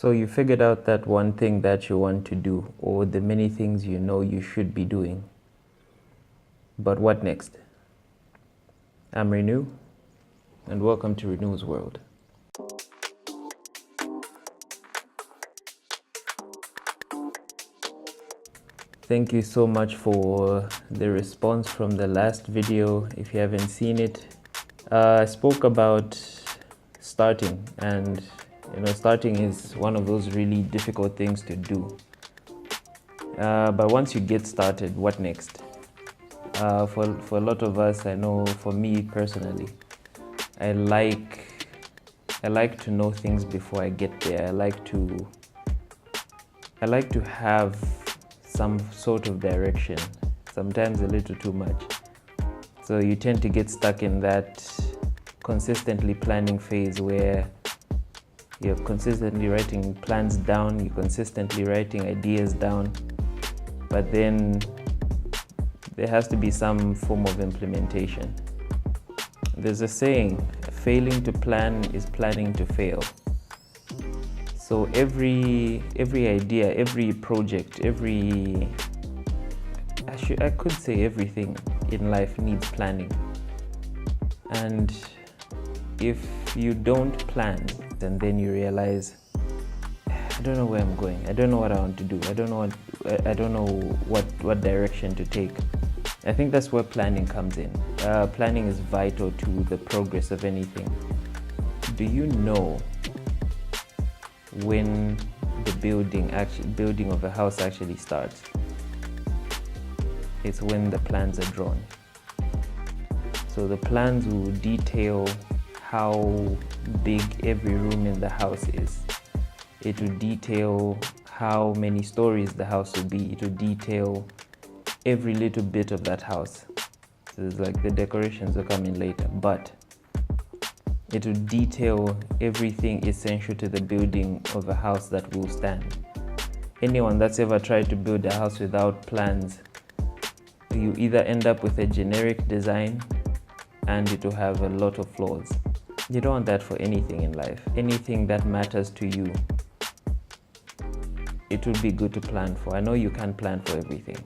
So you figured out that one thing that you want to do, or the many things you know you should be doing. But what next? I'm RiNus, and welcome to RiNus World. Thank you so much for the response from the last video. If you haven't seen it, I spoke about starting, and starting is one of those really difficult things to do. But once you get started, what next? For a lot of us, I know for me personally, I like to know things before I get there. I like to have some sort of direction, sometimes a little too much. So you tend to get stuck in that consistently planning phase where you're consistently writing plans down, you're consistently writing ideas down, but then there has to be some form of implementation. There's a saying, failing to plan is planning to fail. So every idea, every project, I could say everything in life needs planning. And if you don't plan, and then you realize, I don't know where I'm going, I don't know what I want to do, I don't know what direction to take. I think that's where planning comes in. Planning is vital to the progress of anything. Do you know when the building of a house actually starts? It's when the plans are drawn. So the plans will detail how big every room in the house is. It will detail how many stories the house will be. It will detail every little bit of that house. So it's like the decorations will come in later, but it will detail everything essential to the building of a house that will stand. Anyone that's ever tried to build a house without plans, you either end up with a generic design and it will have a lot of flaws. You don't want that for anything in life. Anything that matters to you, it would be good to plan for. I know you can't plan for everything.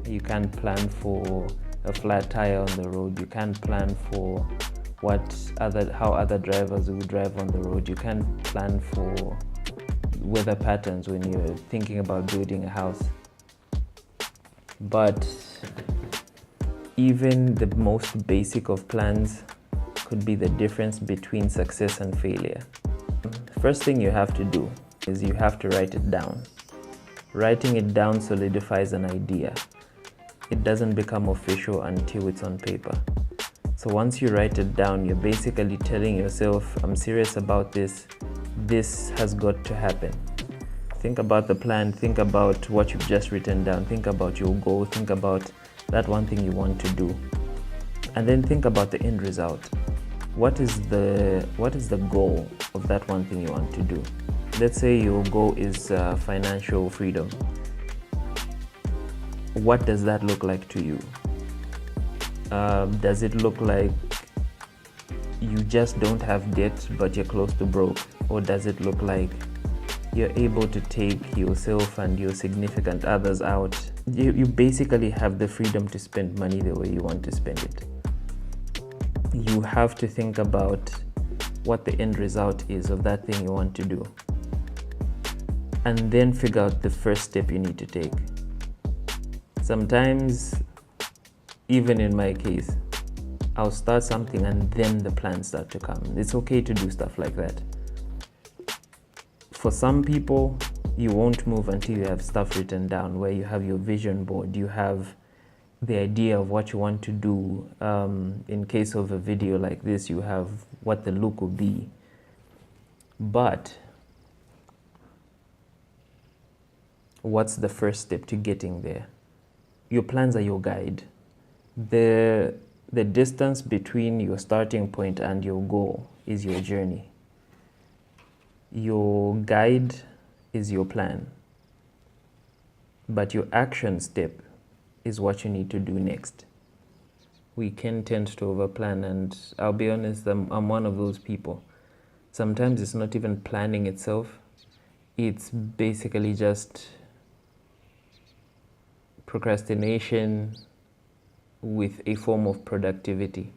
You can't plan for a flat tire on the road. You can't plan for how other drivers will drive on the road. You can't plan for weather patterns when you're thinking about building a house. But even the most basic of plans could be the difference between success and failure. First thing you have to do is you have to write it down. Writing it down solidifies an idea. It doesn't become official until it's on paper. So once you write it down, you're basically telling yourself, I'm serious about this. This has got to happen. Think about the plan, think about what you've just written down, think about your goal, think about that one thing you want to do. And then think about the end result. What is the goal of that one thing you want to do? Let's say your goal is financial freedom. What does that look like to you? Does it look like you just don't have debt but you're close to broke? Or does it look like you're able to take yourself and your significant others out? You basically have the freedom to spend money the way you want to spend it. You have to think about what the end result is of that thing you want to do, and then figure out the first step you need to take. Sometimes, even in my case, I'll start something and then the plans start to come. It's okay to do stuff like that. For some people, you won't move until you have stuff written down, where you have your vision board, you have the idea of what you want to do. In case of a video like this, you have what the look will be. But what's the first step to getting there? Your plans are your guide. The distance between your starting point and your goal is your journey. Your guide is your plan, but your action step is what you need to do next. We can tend to overplan, and I'll be honest, I'm one of those people. Sometimes it's not even planning itself, it's basically just procrastination with a form of productivity,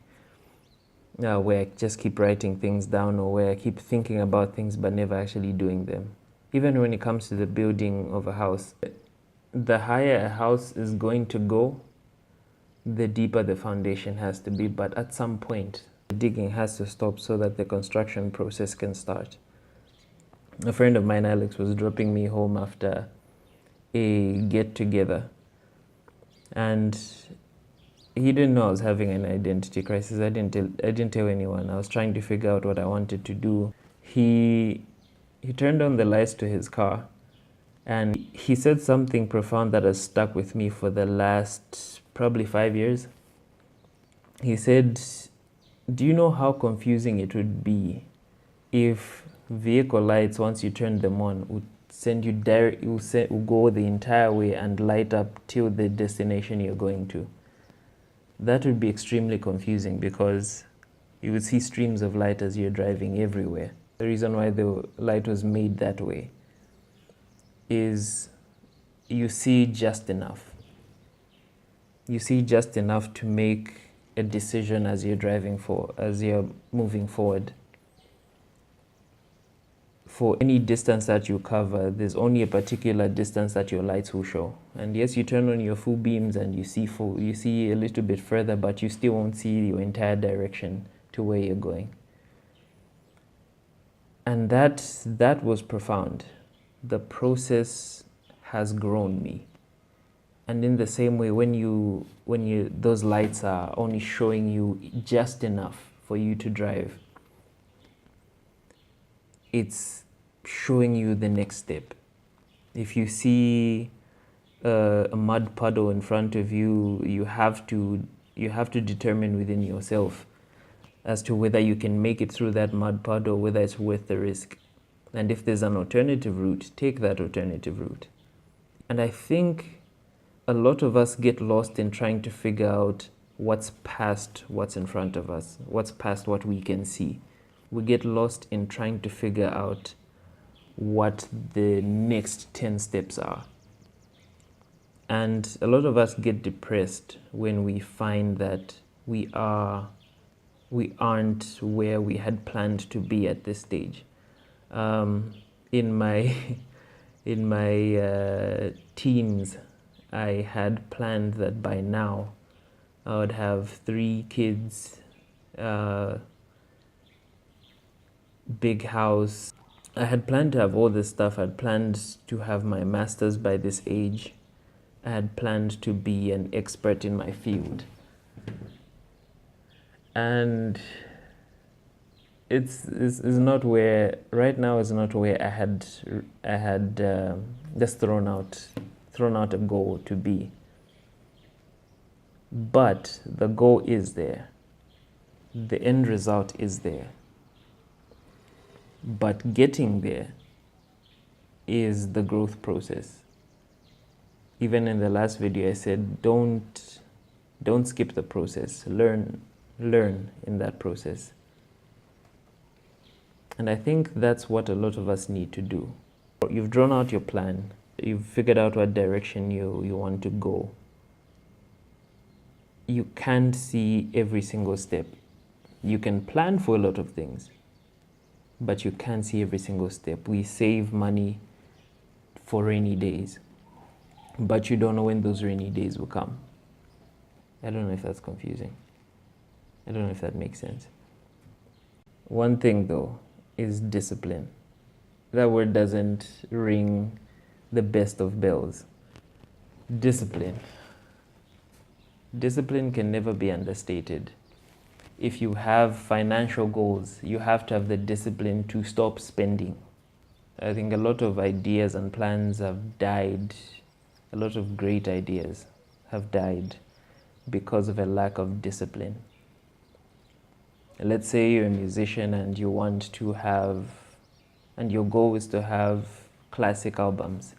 where I just keep writing things down, or where I keep thinking about things but never actually doing them. Even when it comes to the building of a house, the higher a house is going to go, the deeper the foundation has to be. But at some point, the digging has to stop so that the construction process can start. A friend of mine, Alex, was dropping me home after a get-together, and he didn't know I was having an identity crisis. I didn't tell anyone. I was trying to figure out what I wanted to do. He turned on the lights to his car, and he said something profound that has stuck with me for the last probably 5 years. He said, "Do you know how confusing it would be if vehicle lights, once you turn them on, would send you will go the entire way and light up till the destination you're going to?" That would be extremely confusing, because you would see streams of light as you're driving everywhere. The reason why the light was made that way is you see just enough. You see just enough to make a decision as you're moving forward. For any distance that you cover, there's only a particular distance that your lights will show. And yes, you turn on your full beams and you see a little bit further, but you still won't see your entire direction to where you're going. And that was profound. The process has grown me. And in the same way, when those lights are only showing you just enough for you to drive, it's showing you the next step. If you see a mud puddle in front of you, you have to determine within yourself as to whether you can make it through that mud puddle, whether it's worth the risk. And if there's an alternative route, take that alternative route. And I think a lot of us get lost in trying to figure out what's past what's in front of us, what's past what we can see. We get lost in trying to figure out what the next 10 steps are. And a lot of us get depressed when we find that we aren't where we had planned to be at this stage. In my teens, I had planned that by now I would have 3 kids, big house. I had planned to have all this stuff. I had planned to have my master's by this age. I had planned to be an expert in my field. And it's not where, right now is not where I had just thrown out a goal to be. But the goal is there. The end result is there. But getting there is the growth process. Even in the last video, I said, don't skip the process. Learn in that process. And I think that's what a lot of us need to do. You've drawn out your plan. You've figured out what direction you want to go. You can't see every single step. You can plan for a lot of things, but you can't see every single step. We save money for rainy days, but you don't know when those rainy days will come. I don't know if that's confusing. I don't know if that makes sense. One thing though is discipline. That word doesn't ring the best of bells. Discipline. Discipline can never be understated. If you have financial goals, you have to have the discipline to stop spending. I think a lot of ideas and plans have died. A lot of great ideas have died because of a lack of discipline. Let's say you're a musician and you want to have, and your goal is to have classic albums.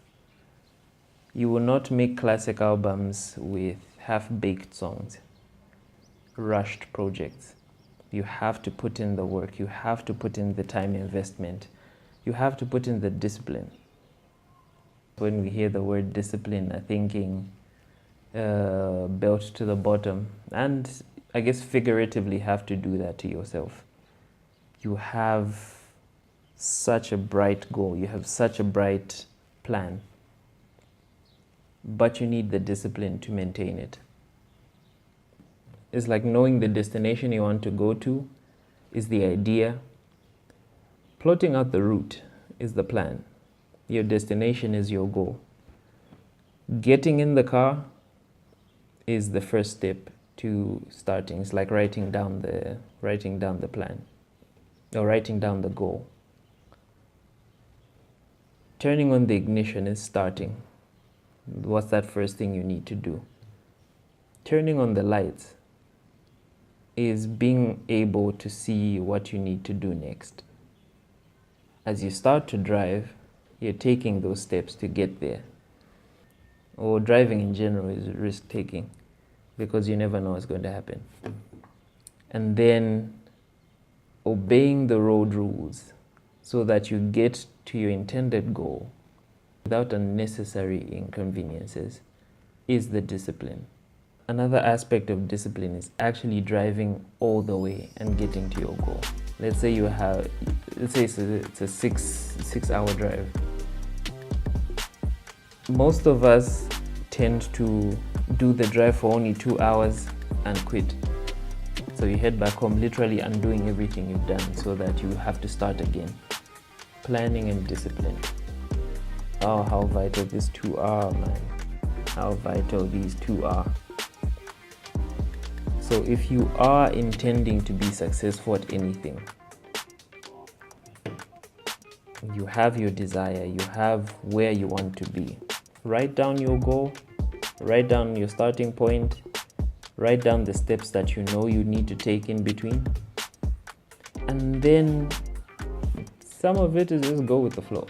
You will not make classic albums with half-baked songs, rushed projects. You have to put in the work. You have to put in the time investment. You have to put in the discipline. When we hear the word discipline, are thinking belt to the bottom, and I guess figuratively have to do that to yourself. You have such a bright goal, you have such a bright plan, but you need the discipline to maintain it. It's like knowing the destination you want to go to is the idea. Plotting out the route is the plan. Your destination is your goal. Getting in the car is the first step to starting. It's like writing down the plan or writing down the goal. Turning on the ignition is starting. What's that first thing you need to do? Turning on the lights is being able to see what you need to do next. As you start to drive, you're taking those steps to get there. Or driving in general is risk-taking because you never know what's going to happen. And then obeying the road rules so that you get to your intended goal without unnecessary inconveniences is the discipline. Another aspect of discipline is actually driving all the way and getting to your goal. Let's say it's a 6-hour drive. Most of us tend to do the drive for only 2 hours and quit. So you head back home literally undoing everything you've done so that you have to start again. Planning and discipline. Oh, how vital these two are, man. How vital these two are. So if you are intending to be successful at anything, you have your desire, you have where you want to be. Write down your goal, write down your starting point, write down the steps that you know you need to take in between. And then some of it is just go with the flow.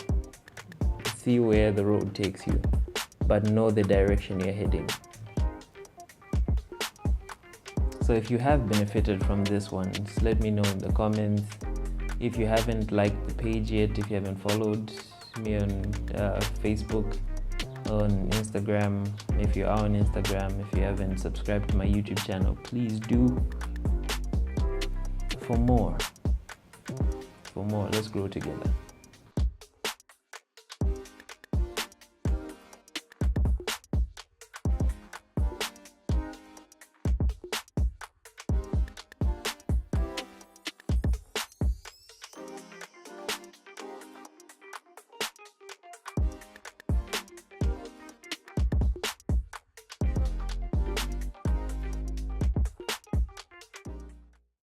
See where the road takes you, but know the direction you're heading. So if you have benefited from this one, just let me know in the comments. If you haven't liked the page yet, if you haven't followed me on Facebook, on Instagram, if you are on Instagram, if you haven't subscribed to my YouTube channel, please do. For more, let's grow together.